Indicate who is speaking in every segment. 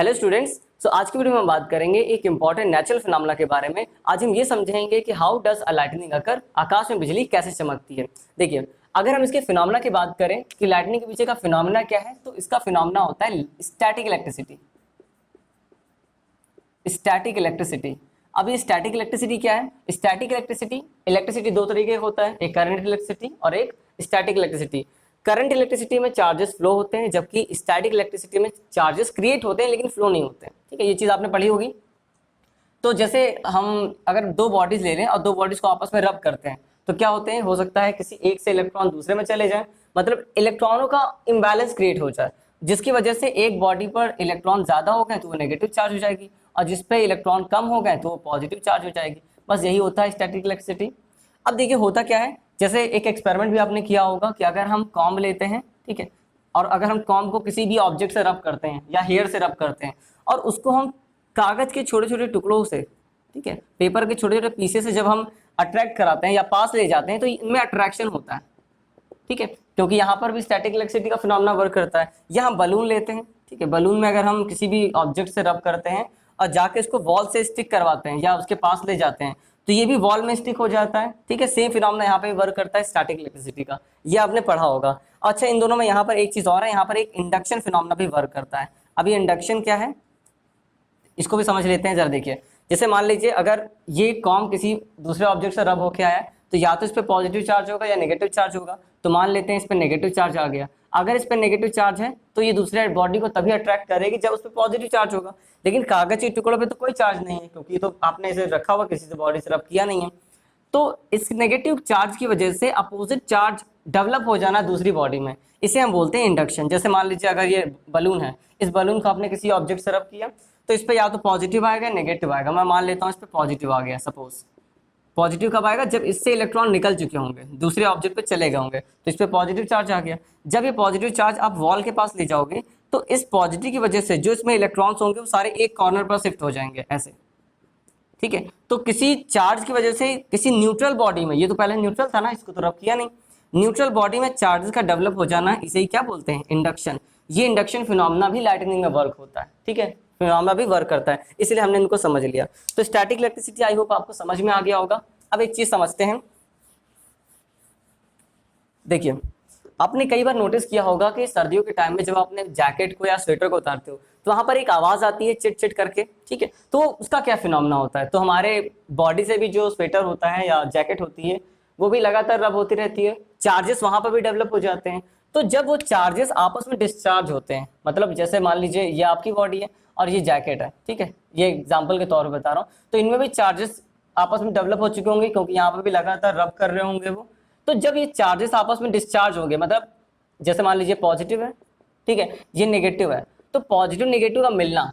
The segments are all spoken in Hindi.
Speaker 1: हेलो स्टूडेंट्स, सो आज की वीडियो में हम बात करेंगे एक इंपॉर्टेंट नेचुरल फिनोमेना के बारे में। आज हम ये समझेंगे कि हाउ डज अ लाइटनिंग अकर, आकाश में बिजली कैसे चमकती है। देखिए, अगर हम इसके फिनोमेना की बात करें कि लाइटनिंग के पीछे का फिनोमेना क्या है, तो इसका फिनोमेना होता है स्टैटिक इलेक्ट्रिसिटी। Static electricity. अब ये स्टैटिक इलेक्ट्रिसिटी क्या है? स्टैटिक इलेक्ट्रिसिटी दो तरीके का होता है, एक करंट इलेक्ट्रिसिटी और एक स्टैटिक इलेक्ट्रिसिटी। करंट इलेक्ट्रिसिटी में चार्जेस फ्लो होते हैं, जबकि स्टैटिक इलेक्ट्रिसिटी में चार्जेस क्रिएट होते हैं लेकिन फ्लो नहीं होते हैं। ठीक है, ये चीज आपने पढ़ी होगी। तो जैसे हम अगर दो बॉडीज ले लें और दो बॉडीज को आपस में रब करते हैं तो क्या होते हैं, हो सकता है किसी एक से इलेक्ट्रॉन दूसरे में चले जाए, मतलब इलेक्ट्रॉनों का इम्बैलेंस क्रिएट हो जाए, जिसकी वजह से एक बॉडी पर इलेक्ट्रॉन ज्यादा हो गए तो वो नेगेटिव चार्ज हो जाएगी और जिस पे इलेक्ट्रॉन कम हो गए तो वो पॉजिटिव चार्ज हो जाएगी। बस यही होता है स्टैटिक इलेक्ट्रिसिटी। अब देखिए होता क्या है, जैसे एक एक्सपेरिमेंट भी आपने किया होगा कि अगर हम कॉम्ब लेते हैं, ठीक है, और अगर हम कॉम्ब को किसी भी ऑब्जेक्ट से रब करते हैं या हेयर से रब करते हैं और उसको हम कागज के छोटे छोटे टुकड़ों से, ठीक है, पेपर के छोटे छोटे पीसेस से जब हम अट्रैक्ट कराते हैं या पास ले जाते हैं तो इनमें अट्रैक्शन होता है। ठीक है, क्योंकि यहाँ पर भी स्टैटिक इलेक्ट्रिसिटी का फिनोमेना वर्क करता है। यहाँ बलून लेते हैं, ठीक है, बलून में अगर हम किसी भी ऑब्जेक्ट से रब करते हैं और जाके इसको वॉल से स्टिक करवाते हैं या उसके पास ले जाते हैं तो ये भी वॉल में स्टिक हो जाता है। ठीक है, सेम फिनोमेना यहाँ पे वर्क करता है स्टैटिक इलेक्ट्रिसिटी का, ये आपने पढ़ा होगा। अच्छा, इन दोनों में यहाँ पर एक चीज और है, यहाँ पर एक इंडक्शन फिनोमेना भी वर्क करता है। अब ये इंडक्शन क्या है इसको भी समझ लेते हैं। जरा देखिए, जैसे मान लीजिए अगर ये कॉम किसी दूसरे ऑब्जेक्ट से रब होके आया तो या तो इस पर पॉजिटिव चार्ज होगा या नेगेटिव चार्ज होगा। तो मान लेते हैं इस पर नेगेटिव चार्ज आ गया। अगर इस पर नेगेटिव चार्ज है तो ये दूसरे बॉडी को तभी अट्रैक्ट करेगी जब उस पर पॉजिटिव चार्ज होगा। लेकिन कागज के टुकड़ों पे तो कोई चार्ज नहीं है क्योंकि तो आपने इसे रखा हुआ किसी से बॉडी से रब किया नहीं है। तो इस नेगेटिव चार्ज की वजह से अपोजिट चार्ज डेवलप हो जाना दूसरी बॉडी में, इसे हम बोलते हैं इंडक्शन। जैसे मान लीजिए अगर ये बलून है, इस बलून को आपने किसी ऑब्जेक्ट से रब किया तो इस पे या तो पॉजिटिव आएगा नेगेटिव आएगा। मैं मान लेता हूँ इस पे पॉजिटिव आ गया। सपोज पॉजिटिव कब आएगा? जब इससे इलेक्ट्रॉन निकल चुके होंगे, दूसरे ऑब्जेक्ट पे चले गए होंगे, तो इस पे पॉजिटिव चार्ज आ गया। जब ये पॉजिटिव चार्ज आप वॉल के पास ले जाओगे तो इस पॉजिटिव की वजह से जो इसमें इलेक्ट्रॉन्स होंगे वो सारे एक कॉर्नर पर शिफ्ट हो जाएंगे ऐसे। ठीक है, तो किसी चार्ज की वजह से किसी न्यूट्रल बॉडी में, ये तो पहले न्यूट्रल था ना, इसको तो रब किया नहीं, न्यूट्रल बॉडी में चार्जेस का डेवलप हो जाना, इसे ही क्या बोलते हैं? इंडक्शन। ये इंडक्शन फिनोमेना भी लाइटनिंग में वर्क होता है। ठीक है, फिनोमेना भी वर्क करता है, इसलिए हमने इनको समझ लिया। तो स्टैटिक इलेक्ट्रिसिटी आई होप आपको समझ में आ गया होगा। अब एक चीज समझते हैं। देखिए, आपने कई बार नोटिस किया होगा कि सर्दियों के टाइम में जब आपने जैकेट को या स्वेटर को उतारते हो तो वहां पर एक आवाज आती है चिट चिट करके। ठीक है, तो उसका क्या फिनोमेना होता है? तो हमारे बॉडी से भी जो स्वेटर होता है या जैकेट होती है वो भी लगातार रब होती रहती है, चार्जेस वहां पर भी डेवलप हो जाते हैं। तो जब वो चार्जेस आपस में डिस्चार्ज होते हैं, मतलब जैसे मान लीजिए ये आपकी बॉडी है और ये जैकेट है, ठीक है, ये एग्जाम्पल के तौर पर बता रहा हूँ, तो इनमें भी चार्जेस आपस में डेवलप हो चुके होंगे क्योंकि यहाँ पर भी लगातार रब कर रहे होंगे वो। तो जब ये चार्जेस आपस में डिस्चार्ज होंगे, मतलब जैसे मान लीजिए पॉजिटिव है, ठीक है, ये नेगेटिव है, तो पॉजिटिव नेगेटिव का मिलना,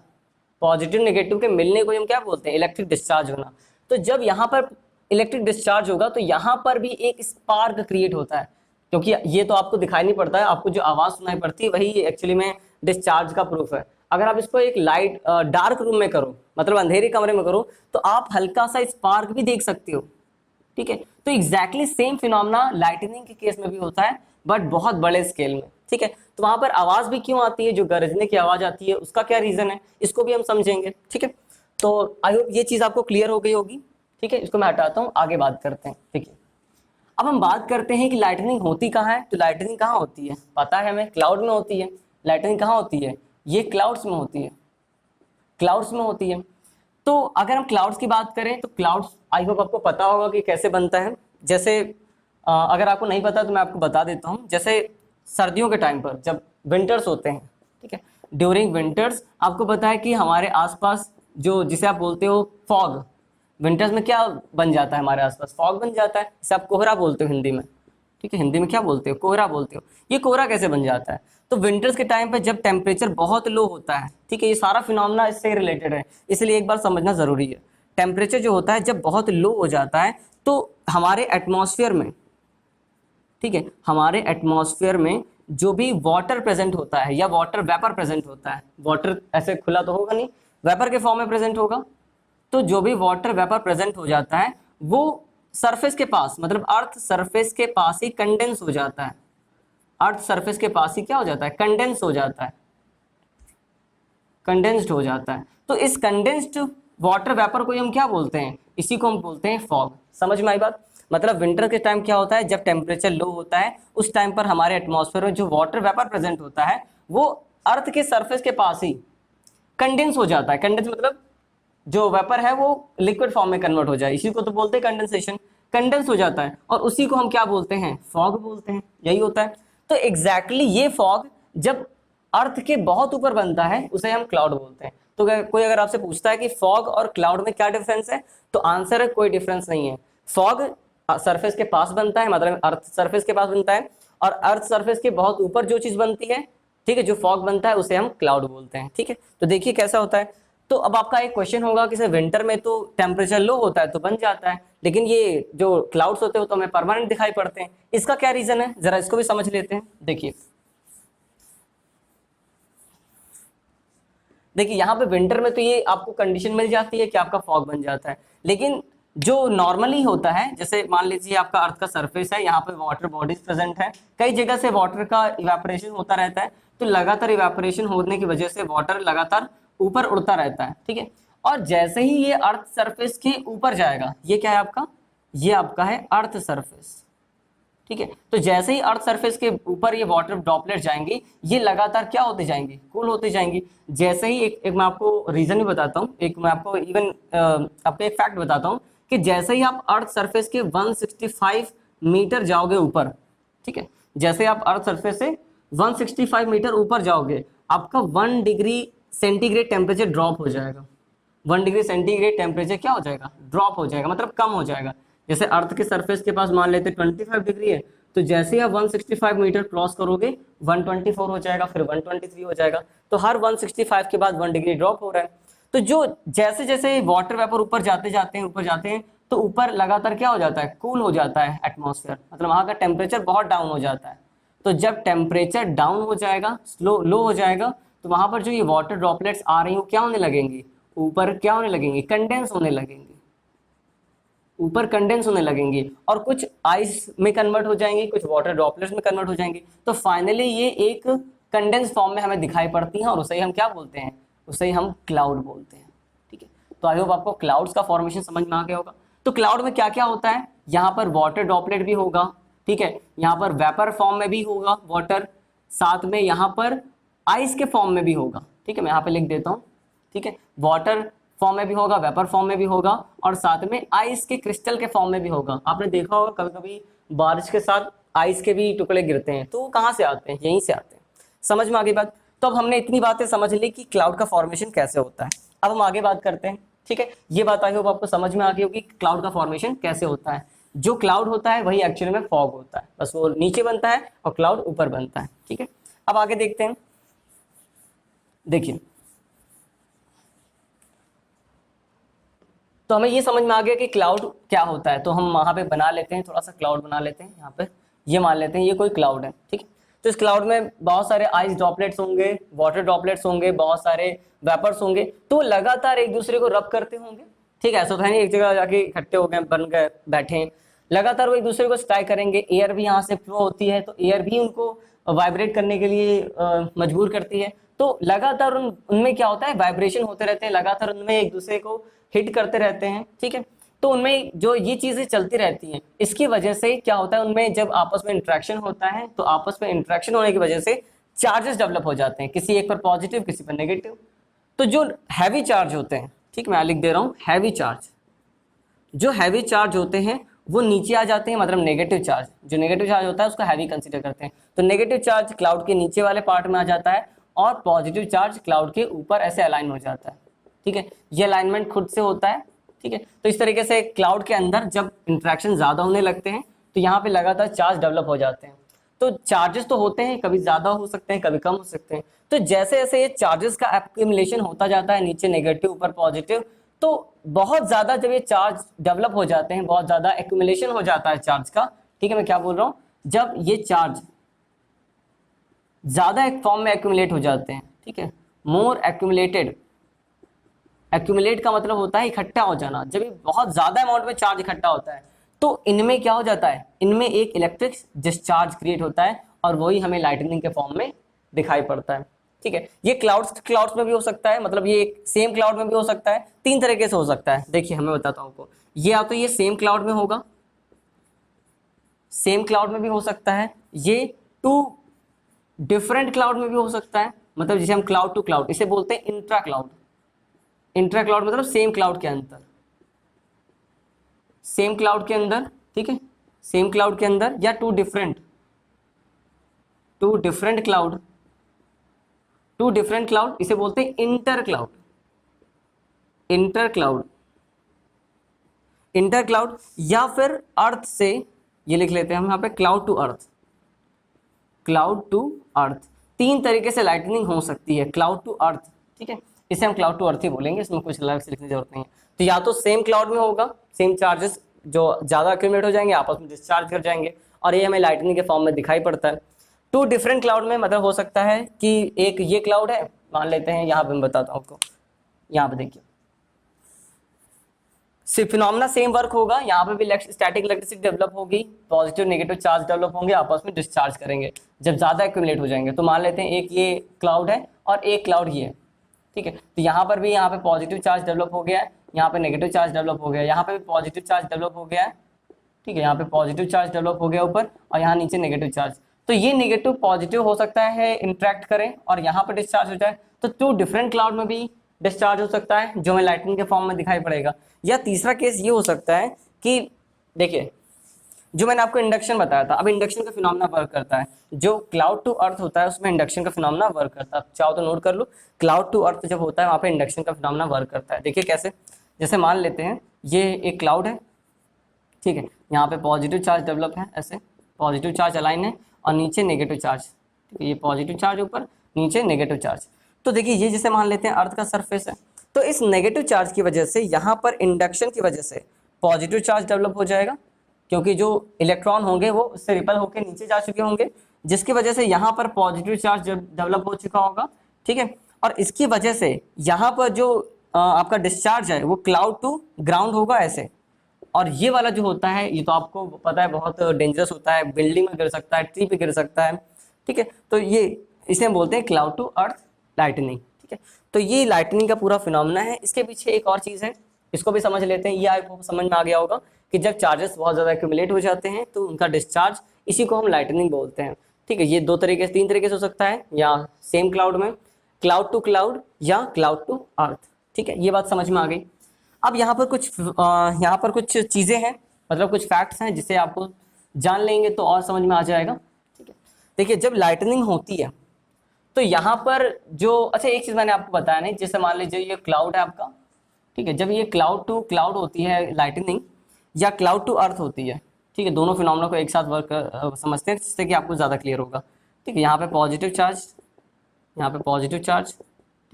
Speaker 1: पॉजिटिव नेगेटिव के मिलने को हम क्या बोलते हैं? इलेक्ट्रिक डिस्चार्ज होना। तो जब यहाँ पर इलेक्ट्रिक डिस्चार्ज होगा तो यहाँ पर भी एक स्पार्क क्रिएट होता है, क्योंकि ये तो आपको दिखाई नहीं पड़ता है, आपको जो आवाज सुनाई पड़ती है वही एक्चुअली में डिस्चार्ज का प्रूफ है। अगर आप इसको एक लाइट डार्क रूम में करो, मतलब अंधेरे कमरे में करो, तो आप हल्का सा स्पार्क भी देख सकते हो। ठीक है, तो एग्जैक्टली सेम फिनोमेना लाइटनिंग के केस में भी होता है, बट बहुत बड़े स्केल में। ठीक है, तो वहां पर आवाज भी क्यों आती है, जो गरजने की आवाज आती है उसका क्या रीजन है, इसको भी हम समझेंगे। ठीक है, तो आई होप ये चीज आपको क्लियर हो गई होगी। ठीक है, इसको मैं हटाता हूँ, आगे बात करते हैं। ठीक है, अब हम बात करते हैं कि लाइटनिंग होती कहाँ है। तो लाइटनिंग कहाँ होती है पता है हमें, क्लाउड में होती है। लाइटनिंग कहाँ होती है? ये क्लाउड्स में होती है, क्लाउड्स में होती है। तो अगर हम क्लाउड्स की बात करें तो क्लाउड्स आई होप आपको पता होगा कि कैसे बनता है। जैसे अगर आपको नहीं पता तो मैं आपको बता देता हूँ। जैसे सर्दियों के टाइम पर जब विंटर्स होते हैं, ठीक है, ड्यूरिंग विंटर्स आपको पता है कि हमारे आसपास जो, जिसे आप बोलते हो फॉग, विंटर्स में क्या बन जाता है हमारे आसपास? फॉग बन जाता है, जिसे आप कोहरा बोलते हो हिंदी में। ठीक है, हिंदी में क्या बोलते हो? कोहरा बोलते हो। ये कोहरा कैसे बन जाता है? तो विंटर्स के टाइम पे जब टेम्परेचर बहुत लो होता है, ठीक है, ये सारा फिनोमेना इससे रिलेटेड है, इसलिए एक बार समझना जरूरी है। टेम्परेचर जो होता है जब बहुत लो हो जाता है तो हमारे एटमॉस्फेयर में, ठीक है, हमारे एटमॉस्फेयर में जो भी वाटर प्रेजेंट होता है या वाटर वेपर प्रेजेंट होता है, वाटर ऐसे खुला तो होगा नहीं, वेपर के फॉर्म में प्रेजेंट होगा, तो जो भी वाटर वेपर प्रेजेंट हो जाता है वो सरफेस के पास, मतलब अर्थ सरफेस के पास ही कंडेंस हो जाता है। अर्थ सरफेस के पास ही क्या हो जाता है? कंडेंस हो जाता है। कंडेंस्ड हो जाता है। तो इस कंडेंस्ड वाटर वेपर को हम क्या बोलते हैं, इसी को हम बोलते हैं फॉग। समझ में आई बात? मतलब विंटर के टाइम क्या होता है, जब टेम्परेचर लो होता है उस टाइम पर हमारे एटमॉस्फेयर में जो वाटर वेपर प्रेजेंट होता है वो अर्थ के सरफेस के पास ही कंडेंस हो जाता है। कंडेंस मतलब जो वेपर है वो लिक्विड फॉर्म में कन्वर्ट हो जाए, इसी को तो बोलते हैं कंडेंसेशन। कंडेंस हो जाता है और उसी को हम क्या बोलते हैं, फॉग बोलते हैं। यही होता है। तो एग्जैक्टली ये फॉग जब अर्थ के बहुत ऊपर बनता है उसे हम क्लाउड बोलते हैं। तो कोई अगर आपसे पूछता है कि फॉग और क्लाउड में क्या डिफरेंस है, तो आंसर है कोई डिफरेंस नहीं है। फॉग सरफेस के पास बनता है, मतलब अर्थ सरफेस के पास बनता है, और अर्थ सरफेस के बहुत ऊपर जो चीज बनती है, ठीक है, जो फॉग बनता है उसे हम क्लाउड बोलते हैं। ठीक है, तो देखिए कैसा होता है। तो अब आपका एक क्वेश्चन होगा कि सर विंटर में तो टेम्परेचर लो होता है तो बन जाता है, लेकिन ये जो क्लाउड्स होते हैं वो तो हमें परमानेंट दिखाई पड़ते हैं, इसका क्या रीजन है, जरा इसको भी समझ लेते हैं। देखिए यहाँ पे विंटर में तो ये आपको कंडीशन मिल जाती है कि आपका फॉग बन जाता है, लेकिन जो नॉर्मली होता है, जैसे मान लीजिए आपका अर्थ का सरफेस है, यहाँ पे वाटर बॉडीज प्रेजेंट है, कई जगह से वाटर का इवेपोरेशन होता रहता है, तो लगातार इवेपोरेशन होने की वजह से वाटर लगातार ऊपर उड़ता रहता है। ठीक है, और जैसे ही ये अर्थ सरफेस के ऊपर जाएगा, ये क्या है आपका, ये आपका है अर्थ सरफेस। ठीक है, तो जैसे ही अर्थ सरफेस के ऊपर ये वाटर ड्रॉपलेट जाएंगे, ये लगातार क्या होते जाएंगे, कूल होते जाएंगे। जैसे ही एक मैं आपको रीजन भी बताता हूँ, एक मैं आपको इवन आपको एक फैक्ट बताता हूँ कि जैसे ही आप अर्थ सरफेस के 165 मीटर जाओगे ऊपर, ठीक है, जैसे आप अर्थ सरफेस से 165 मीटर ऊपर जाओगे, आपका 1 डिग्री सेंटीग्रेड टेम्परेचर ड्रॉप हो जाएगा। 1 डिग्री सेंटीग्रेड टेम्परेचर क्या हो जाएगा, ड्रॉप हो जाएगा, मतलब कम हो जाएगा। जैसे अर्थ के सरफेस के पास मान लेते 25 डिग्री है, तो जैसे ही आप 165 मीटर क्रॉस करोगे 124 हो जाएगा, फिर 123 हो जाएगा। तो हर 165 के बाद 1 डिग्री ड्रॉप हो रहा है। तो जो जैसे जैसे वाटर वेपर ऊपर जाते जाते हैं तो ऊपर लगातार क्या हो जाता है, कूल हो जाता है एटमॉस्फेयर, मतलब वहां का टेम्परेचर बहुत डाउन हो जाता है। तो जब टेम्परेचर डाउन हो जाएगा, लो हो जाएगा, तो वहां पर जो ये वाटर ड्रॉपलेट्स आ रही हो क्या होने लगेंगी, ऊपर क्या होने लगेंगी, कंडेंस होने लगेंगी, ऊपर कंडेंस होने लगेंगी, और कुछ आइस में कन्वर्ट हो जाएंगी, कुछ वाटर ड्रॉपलेट्स में कन्वर्ट हो जाएंगी। तो फाइनली ये एक कंडेंस फॉर्म में हमें दिखाई पड़ती हैं, और उसे ही हम क्या बोलते हैं, उसे ही हम क्लाउड बोलते हैं। ठीक है, तो आई होप आपको क्लाउड्स का फॉर्मेशन समझ में आ गया होगा। तो क्लाउड में क्या क्या होता है, यहाँ पर वाटर ड्रॉपलेट भी होगा, ठीक है, यहाँ पर वेपर फॉर्म में भी होगा वाटर, साथ में यहाँ पर आइस के फॉर्म में भी होगा। ठीक है, मैं यहाँ पे लिख देता हूँ। ठीक है, वाटर फॉर्म में भी होगा, वेपर फॉर्म में भी होगा, और साथ में आइस के क्रिस्टल के फॉर्म में भी होगा। आपने देखा होगा कभी कभी बारिश के साथ आइस के भी टुकड़े गिरते हैं, तो वो कहाँ से आते हैं, यहीं से आते हैं। समझ में आ गई बात? तो अब हमने इतनी बातें समझ ली कि क्लाउड का फॉर्मेशन कैसे होता है। अब हम आगे बात करते हैं। ठीक है, ये बात आई होप आपको समझ में आ गई होगी क्लाउड का फॉर्मेशन कैसे होता है। जो क्लाउड होता है वही एक्चुअली में फॉग होता है, बस वो नीचे बनता है और क्लाउड ऊपर बनता है। ठीक है, अब आगे देखते हैं। देखिए, तो हमें ये समझ में आ गया कि क्लाउड क्या होता है, तो हम वहां पे बना लेते हैं, थोड़ा सा क्लाउड बना लेते हैं। यहाँ पे ये मान लेते हैं ये कोई क्लाउड है। ठीक है, तो इस क्लाउड में बहुत सारे आइस ड्रॉपलेट्स होंगे, वाटर ड्रॉपलेट्स होंगे, बहुत सारे वेपर्स होंगे, तो लगातार एक दूसरे को रब करते होंगे। ठीक है, ऐसा तो है नहीं एक जगह जाके इकट्ठे हो गए, बन गए, बैठे हैं, लगातार वो एक दूसरे को स्ट्राइक करेंगे। एयर भी यहाँ से फ्लो होती है, तो एयर भी उनको वाइब्रेट करने के लिए मजबूर करती है। तो लगातार उनमें क्या होता है, वाइब्रेशन होते रहते हैं, लगातार उनमें एक दूसरे को हिट करते रहते हैं। ठीक है, तो उनमें जो ये चीजें चलती रहती हैं, इसकी वजह से क्या होता है, उनमें जब आपस में इंट्रैक्शन होता है, तो आपस में इंट्रैक्शन होने की वजह से चार्जेस डेवलप हो जाते हैं, किसी एक पर पॉजिटिव, किसी पर नेगेटिव। तो जो हैवी चार्ज होते हैं, ठीक, मैं लिख दे रहा हूँ हैवी चार्ज, जो हैवी चार्ज होते हैं वो नीचे आ जाते हैं, मतलब नेगेटिव चार्ज, जो नेगेटिव चार्ज होता है उसको हैवी कंसीडर करते हैं। तो नेगेटिव चार्ज क्लाउड के नीचे वाले पार्ट में आ जाता है, और पॉजिटिव चार्ज क्लाउड के ऊपर ऐसे अलाइन हो जाता है। ठीक है, ये अलाइनमेंट खुद से होता है। ठीक है, तो इस तरीके से क्लाउड के अंदर जब इंट्रैक्शन ज्यादा होने लगते हैं, तो यहाँ पे लगातार चार्ज डेवलप हो जाते हैं। तो चार्जेस तो होते हैं, कभी ज्यादा हो सकते हैं, कभी कम हो सकते हैं। तो जैसे जैसे ये चार्जेस का एक्यूमुलेशन होता जाता है, नीचे नेगेटिव ऊपर पॉजिटिव, तो बहुत ज्यादा जब ये चार्ज डेवलप हो जाते हैं, बहुत ज्यादा एक्यूमुलेशन हो जाता है चार्ज का। ठीक है, मैं क्या बोल रहा हूँ, जब ये चार्ज ज्यादा एक फॉर्म में एक्यूमुलेट हो जाते हैं, ठीक है, मोर एक्यूमुलेटेड, एक्यूमुलेट का मतलब होता है इकट्ठा हो जाना। जब ये बहुत ज्यादा अमाउंट में चार्ज इकट्ठा होता है, तो इनमें क्या हो जाता है, इनमें एक इलेक्ट्रिक डिस्चार्ज क्रिएट होता है, और वही हमें लाइटनिंग के फॉर्म में दिखाई पड़ता है। ठीक है, ये क्लाउड्स में भी हो सकता है, मतलब ये एक सेम क्लाउड में भी हो सकता है, 3 तरीके से हो सकता है। देखिए हमें बताता हूँ आपको, ये या तो ये सेम क्लाउड में होगा, सेम क्लाउड में भी हो सकता है, ये 2 डिफरेंट क्लाउड में भी हो सकता है, मतलब जिसे हम क्लाउड टू क्लाउड इसे बोलते हैं इंट्रा क्लाउड। इंट्रा क्लाउड मतलब सेम क्लाउड के अंदर, सेम क्लाउड के अंदर, ठीक है, सेम क्लाउड के अंदर, या two different cloud, two different cloud इसे बोलते हैं इंटर क्लाउड। इंटर क्लाउड या फिर अर्थ से, ये लिख लेते हैं हम यहाँ पे क्लाउड टू अर्थ। 3 तरीके से लाइटनिंग हो सकती है क्लाउड टू अर्थ, ठीक है, इसे हम क्लाउड टू अर्थ ही बोलेंगे, इसमें कुछ अलग से लिखने की जरूरत नहीं है। तो या तो सेम क्लाउड में होगा, सेम चार्जेस जो ज़्यादा एक्यूमुलेट हो जाएंगे आपस में डिस्चार्ज कर जाएंगे, और ये हमें लाइटनिंग के फॉर्म में दिखाई पड़ता है। 2 डिफरेंट क्लाउड में मतलब हो सकता है कि एक ये क्लाउड है, मान लेते हैं यहाँ पे, मैं बताता हूँ आपको, यहाँ पे देखिए फिनोमेना सेम वर्क होगा, यहाँ पे भी स्टैटिक इलेक्ट्रिसिटी डेवलप होगी, पॉजिटिव नेगेटिव चार्ज डेवलप होंगे, आपस में डिस्चार्ज करेंगे जब ज़्यादा एक्यूमुलेट हो जाएंगे। तो मान लेते हैं एक ये क्लाउड है और एक क्लाउड ये है, ठीक है, तो यहाँ पर भी यहाँ पे पॉजिटिव चार्ज डेवलप हो गया है, यहाँ पे नेगेटिव चार्ज डेवलप हो गया है, यहाँ पे भी पॉजिटिव चार्ज डेवलप हो गया है, ठीक है, यहाँ पे पॉजिटिव चार्ज डेवलप हो गया ऊपर, और यहाँ नीचे नेगेटिव चार्ज। तो ये नेगेटिव पॉजिटिव हो सकता है इंटरेक्ट करें और यहाँ पर डिस्चार्ज हो जाए, तो 2 डिफरेंट क्लाउड में भी डिस्चार्ज हो सकता है जो हमें लाइटनिंग के फॉर्म में दिखाई पड़ेगा। या तीसरा केस ये हो सकता है कि देखिए जो मैंने आपको इंडक्शन बताया था, अब इंडक्शन का फिनोमेना वर्क करता है, जो क्लाउड टू अर्थ होता है उसमें इंडक्शन का फिनोमेना वर्क करता है। चाहो तो नोट कर लो, क्लाउड टू अर्थ जब होता है वहाँ पे इंडक्शन का फिनोमेना वर्क करता है। देखिए कैसे, जैसे मान लेते हैं ये एक क्लाउड है, ठीक है, यहाँ पे पॉजिटिव चार्ज डेवलप है, ऐसे पॉजिटिव चार्ज अलाइन है और नीचे नेगेटिव चार्ज, ठीक है, ये पॉजिटिव चार्ज ऊपर, नीचे नेगेटिव चार्ज। तो देखिए ये जैसे मान लेते हैं अर्थ का सरफेस है, तो इस नेगेटिव चार्ज की वजह से यहाँ पर इंडक्शन की वजह से पॉजिटिव चार्ज डेवलप हो जाएगा, क्योंकि जो इलेक्ट्रॉन होंगे वो उससे रिपल होकर नीचे जा चुके होंगे, जिसकी वजह से यहाँ पर पॉजिटिव चार्ज डेवलप हो चुका होगा, ठीक है, और इसकी वजह से यहाँ पर जो आपका डिस्चार्ज है वो क्लाउड टू ग्राउंड होगा ऐसे। और ये वाला जो होता है ये तो आपको पता है बहुत डेंजरस होता है, बिल्डिंग में गिर सकता है, ट्री पे गिर सकता है, ठीक है, तो ये इसे हम बोलते हैं क्लाउड टू अर्थ लाइटनिंग, ठीक है। तो ये लाइटनिंग का पूरा फिनोमेना है। इसके पीछे एक और चीज़ है, इसको भी समझ लेते हैं। ये आपको समझ में आ गया होगा कि जब चार्जेस बहुत ज़्यादा एक्यूमुलेट हो जाते हैं तो उनका डिस्चार्ज, इसी को हम लाइटनिंग बोलते हैं, ठीक है। ये 2 तरीके से 3 तरीके से हो सकता है, या सेम क्लाउड में क्लाउड टू क्लाउड या क्लाउड टू अर्थ, ठीक है, ये बात समझ में आ गई। अब यहाँ पर कुछ चीज़ें हैं, मतलब कुछ फैक्ट्स हैं जिसे आपको जान लेंगे तो और समझ में आ जाएगा, ठीक है। देखिए जब लाइटनिंग होती है तो यहाँ पर जो, अच्छा एक चीज़ मैंने आपको बताया नहीं, जैसे मान लीजिए ये क्लाउड है आपका, ठीक है, जब ये क्लाउड टू क्लाउड होती है लाइटनिंग या क्लाउड टू अर्थ होती है, ठीक है, दोनों फिनोमेना को एक साथ वर्क समझते हैं जिससे कि आपको ज़्यादा क्लियर होगा, ठीक है। यहाँ पे पॉजिटिव चार्ज, यहाँ पे पॉजिटिव चार्ज,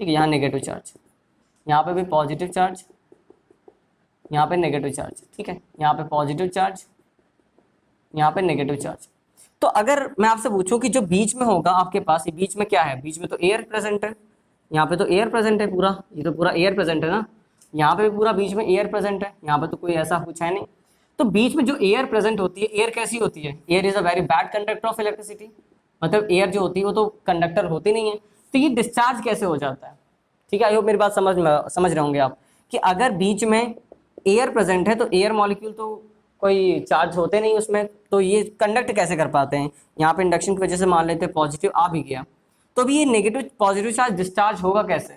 Speaker 1: ठीक है, यहाँ नेगेटिव चार्ज, यहाँ पे भी पॉजिटिव चार्ज, यहाँ पे नेगेटिव चार्ज, ठीक है, यहाँ पे पॉजिटिव चार्ज, यहाँ पे नेगेटिव चार्ज। तो अगर मैं आपसे पूछूं कि जो बीच में होगा आपके पास, ये बीच में क्या है, बीच में तो एयर प्रेजेंट है, यहाँ पे तो एयर प्रेजेंट है पूरा, ये तो पूरा एयर प्रेजेंट है ना, यहाँ पे भी पूरा बीच में एयर प्रेजेंट है, यहाँ पे तो कोई ऐसा कुछ है नहीं। तो बीच में जो एयर प्रेजेंट होती है, एयर कैसी होती है, air is a very bad conductor of electricity, मतलब एयर जो होती है वो तो कंडक्टर होती नहीं है, तो ये डिस्चार्ज कैसे हो जाता है, ठीक है। आई होप मेरी बात समझ रहे होंगे आप कि अगर बीच में एयर प्रेजेंट है तो एयर मॉलिक्यूल तो कोई चार्ज होते नहीं उसमें, तो ये कंडक्ट कैसे कर पाते हैं। यहाँ पे इंडक्शन की वजह से मान लेते हैं पॉजिटिव आ भी गया, तो अभी ये नेगेटिव पॉजिटिव चार्ज डिस्चार्ज होगा कैसे,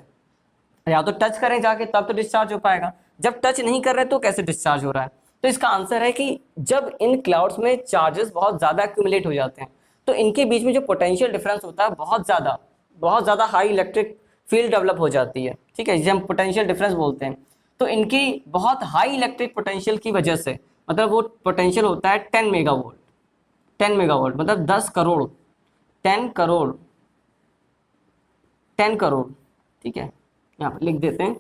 Speaker 1: या तो टच करें जाके तब तो डिस्चार्ज हो पाएगा, जब टच नहीं कर रहे तो कैसे डिस्चार्ज हो रहा है। तो इसका आंसर है कि जब इन क्लाउड्स में चार्जेस बहुत ज़्यादा एक्यूमुलेट हो जाते हैं तो इनके बीच में जो पोटेंशियल डिफरेंस होता है बहुत ज़्यादा हाई इलेक्ट्रिक फील्ड डेवलप हो जाती है, ठीक है, जिसे हम पोटेंशियल डिफरेंस बोलते हैं। तो इनकी बहुत हाई इलेक्ट्रिक पोटेंशियल की वजह से, मतलब वो पोटेंशियल होता है 10 मेगावोल्ट, 10 मेगावोल्ट मतलब 10 करोड़, 10 करोड़, 10 करोड़, ठीक है, यहाँ पर लिख देते हैं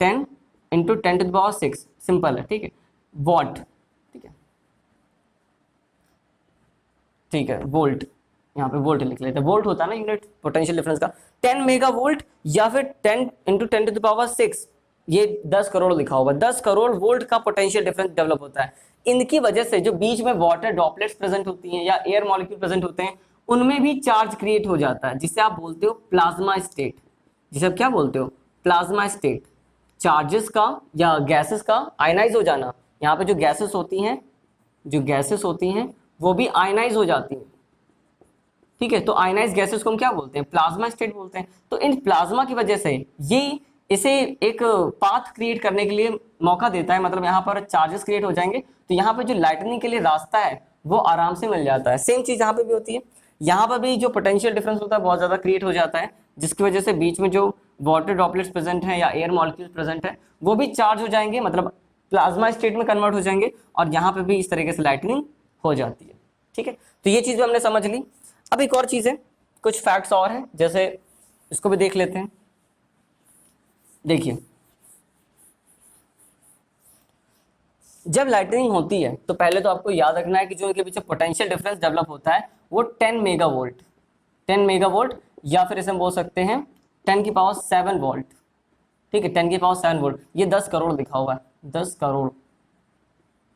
Speaker 1: 10 into 10 to the power 6, simple है, ठीक है, वॉट, ठीक है, वोल्ट, यहाँ पे वोल्ट लिख लेते हैं, वोल्ट होता है ना यूनिट पोटेंशियल डिफरेंस का, 10 मेगा वोल्ट या फिर 10 इंटू 10 टू द पावर 6, ये 10 करोड़ लिखा होगा, 10 करोड़ वोल्ट का पोटेंशियल डिफरेंस डेवलप होता है। इनकी वजह से जो बीच में वाटर ड्रॉपलेट्स प्रेजेंट होती हैं या एयर मॉलिक्यूल प्रेजेंट होते हैं उनमें भी चार्ज क्रिएट हो जाता है, जिसे आप बोलते हो प्लाज्मा स्टेट, जिसे आप क्या बोलते हो, प्लाज्मा स्टेट। चार्जेस का या गैसेस का आयनाइज हो जाना, यहाँ पे जो गैसेस होती हैं, जो गैसेस होती हैं वो भी आयनाइज हो जाती हैं, ठीक है। तो आयनाइज गैसेस को हम क्या बोलते हैं, प्लाज्मा स्टेट बोलते हैं। तो इन प्लाज्मा की वजह से ये इसे एक पाथ क्रिएट करने के लिए मौका देता है, मतलब यहाँ पर चार्जेस क्रिएट हो जाएंगे तो यहाँ पर जो लाइटनिंग के लिए रास्ता है वो आराम से मिल जाता है। सेम चीज यहाँ पे भी होती है, यहाँ पर भी जो पोटेंशियल डिफरेंस होता है बहुत ज्यादा क्रिएट हो जाता है, जिसकी वजह से बीच में जो वाटर ड्रॉपलेट्स प्रेजेंट है या एयर मॉलिक्यूल्स प्रेजेंट है वो भी चार्ज हो जाएंगे, मतलब प्लाज्मा स्टेट में कन्वर्ट हो जाएंगे, और यहाँ पे भी इस तरीके से लाइटनिंग हो जाती है, ठीक है। तो ये चीज भी हमने समझ ली। अब एक और चीज है, कुछ फैक्ट्स और हैं, जैसे इसको भी देख लेते हैं। देखिए, जब लाइटनिंग होती है तो पहले तो आपको याद रखना है कि जो इनके पीछे पोटेंशियल डिफरेंस डेवलप होता है वो 10 मेगावोल्ट, 10 मेगावोल्ट, या फिर इसे हम बोल सकते हैं 10 की पावर 7 वोल्ट, ठीक है, 10 की पावर 7 वोल्ट। ये 10 करोड़ लिखा हुआ है, 10 करोड़,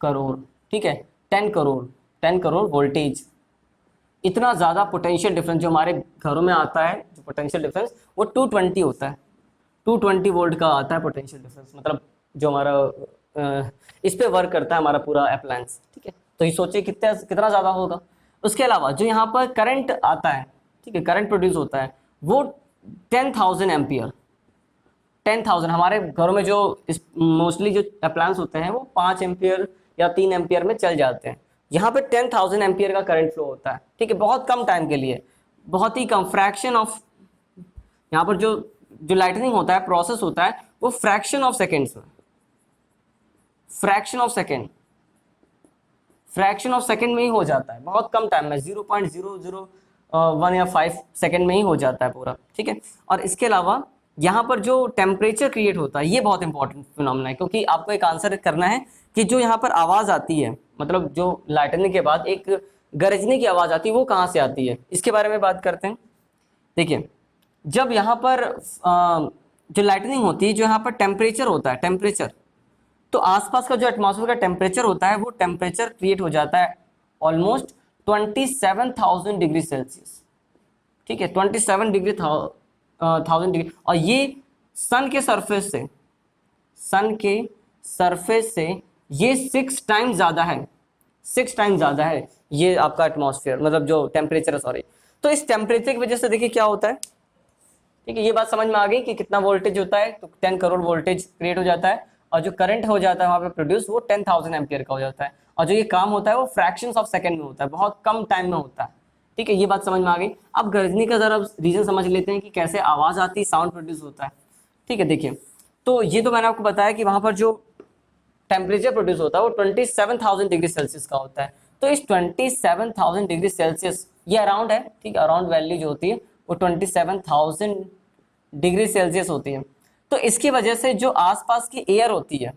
Speaker 1: करोड़, ठीक है, 10 करोड़, 10 करोड़ वोल्टेज। इतना ज़्यादा पोटेंशियल डिफरेंस जो हमारे घरों में आता है, जो पोटेंशियल डिफरेंस वो 220 होता है, 220 वोल्ट का आता है पोटेंशियल डिफरेंस, मतलब जो हमारा इस पे वर्क करता है हमारा पूरा अप्लायंस, ठीक है। तो ये सोचिए कितना ज़्यादा होगा। उसके अलावा जो यहाँ पर करंट आता है, ठीक है, करंट प्रोड्यूस होता है वो 10,000 एम्पियर, 10,000। हमारे घरों में जो मोस्टली जो अप्लायंस होते हैं वो 5 एम्पियर या 3 एम्पियर में चल जाते हैं, यहाँ पे 10,000 एम्पियर का करंट फ्लो होता है, ठीक है, बहुत कम टाइम के लिए, बहुत ही कम, फ्रैक्शन ऑफ, यहाँ पर जो लाइटनिंग होता है, प्रोसेस होता है वो फ्रैक्शन ऑफ सेकेंड्स में, fraction of second, fraction of second में ही हो जाता है, बहुत कम टाइम में, 0.001 या 5 सेकेंड में ही हो जाता है पूरा, ठीक है। और इसके अलावा यहाँ पर जो टेम्परेचर क्रिएट होता है ये बहुत इंपॉर्टेंट फिनोमेना है, क्योंकि आपको एक आंसर करना है कि जो यहाँ पर आवाज़ आती है, मतलब जो लाइटनिंग के बाद एक गरजने की आवाज़ आती है वो कहाँ से आती है, इसके बारे में बात करते हैं। देखिए, जब यहाँ पर जो लाइटनिंग होती है, जो यहाँ पर टेम्परेचर होता है, टेम्परेचर, तो आसपास का जो एटमॉस्फेयर का टेम्परेचर होता है वो टेम्परेचर क्रिएट हो जाता है ऑलमोस्ट 27,000 डिग्री सेल्सियस, ठीक है, 27,000 डिग्री। और ये सन के सरफेस से, सन के सरफेस से ये 6 टाइम्स ज़्यादा है, 6 टाइम्स ज़्यादा है ये आपका एटमॉस्फेयर, मतलब जो टेम्परेचर है, सॉरी। तो इस टेम्परेचर की वजह से देखिए क्या होता है, ठीक है, ये बात समझ में आ गई कि कितना वोल्टेज होता है, तो 10 करोड़ वोल्टेज क्रिएट हो जाता है, और जो करंट हो जाता है वहाँ पे प्रोड्यूस वो 10,000 एम्पियर का हो जाता है, और जो ये काम होता है वो फ्रैक्शंस ऑफ सेकंड में होता है, बहुत कम टाइम में होता है, ठीक है, ये बात समझ में आ गई। अब गरजनी का जरा रीजन समझ लेते हैं कि कैसे आवाज़ आती है, साउंड प्रोड्यूस होता है, ठीक है। देखिए, तो ये तो मैंने आपको बताया कि वहाँ पर जो टेम्परेचर प्रोड्यूस होता है वो 27,000 डिग्री सेल्सियस का होता है। तो इस 27,000 डिग्री सेल्सियस, ये अराउंड है, ठीक है, अराउंड वैल्यू जो होती है वो 27,000 डिग्री सेल्सियस होती है। तो इसकी वजह से जो आसपास की एयर होती है,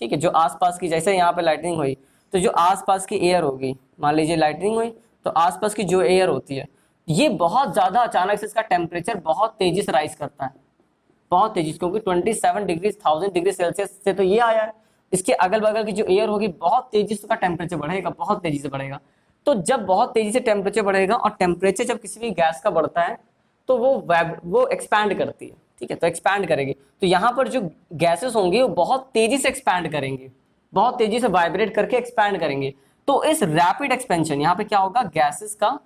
Speaker 1: ठीक है, जो आसपास की, जैसे यहाँ पे लाइटनिंग हुई तो जो आसपास की एयर होगी, मान लीजिए लाइटनिंग हुई तो आसपास की जो एयर होती है ये बहुत ज़्यादा अचानक से इसका टेम्परेचर बहुत तेज़ी से राइज करता है, बहुत तेज़ी से, क्योंकि 27,000 डिग्री सेल्सियस से तो ये आया है, इसके अगल बगल की जो एयर होगी बहुत तेज़ी से उसका टेम्परेचर बढ़ेगा, बहुत तेज़ी से बढ़ेगा। तो जब बहुत तेज़ी से टेम्परेचर बढ़ेगा, और टेम्परेचर जब किसी भी गैस का बढ़ता है तो वो एक्सपैंड करती है, ठीक है, तो एक्सपैंड करेगी, तो यहाँ पर जो गैसेस होंगी वो बहुत तेज़ी से एक्सपैंड करेंगे, बहुत तेज़ी से वाइब्रेट करके एक्सपैंड करेंगे। तो इस रैपिड एक्सपेंशन, यहाँ पे क्या होगा, गैसेस का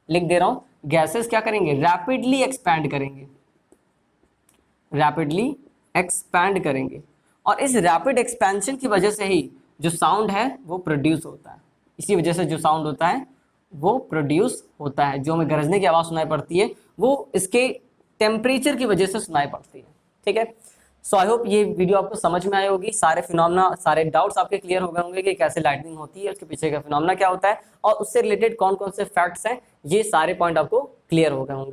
Speaker 1: लिख दे रहा हूँ, गैसेस क्या करेंगे, रैपिडली एक्सपैंड करेंगे, रैपिडली एक्सपैंड करेंगे, और इस रैपिड एक्सपेंशन की वजह से ही जो साउंड है वो प्रोड्यूस होता है, इसी वजह से जो साउंड होता है वो प्रोड्यूस होता है, जो हमें गरजने की आवाज़ सुनाई पड़ती है वो इसके टेम्परेचर की वजह से सुनाई पड़ती है, ठीक है। सो आई होप ये वीडियो आपको समझ में आई होगी, सारे फिनोमेना, सारे डाउट्स आपके क्लियर हो गए होंगे कि कैसे लाइटनिंग होती है, उसके पीछे का फिनोमेना क्या होता है, और उससे रिलेटेड कौन कौन से फैक्ट्स हैं, ये सारे पॉइंट आपको क्लियर हो गए होंगे।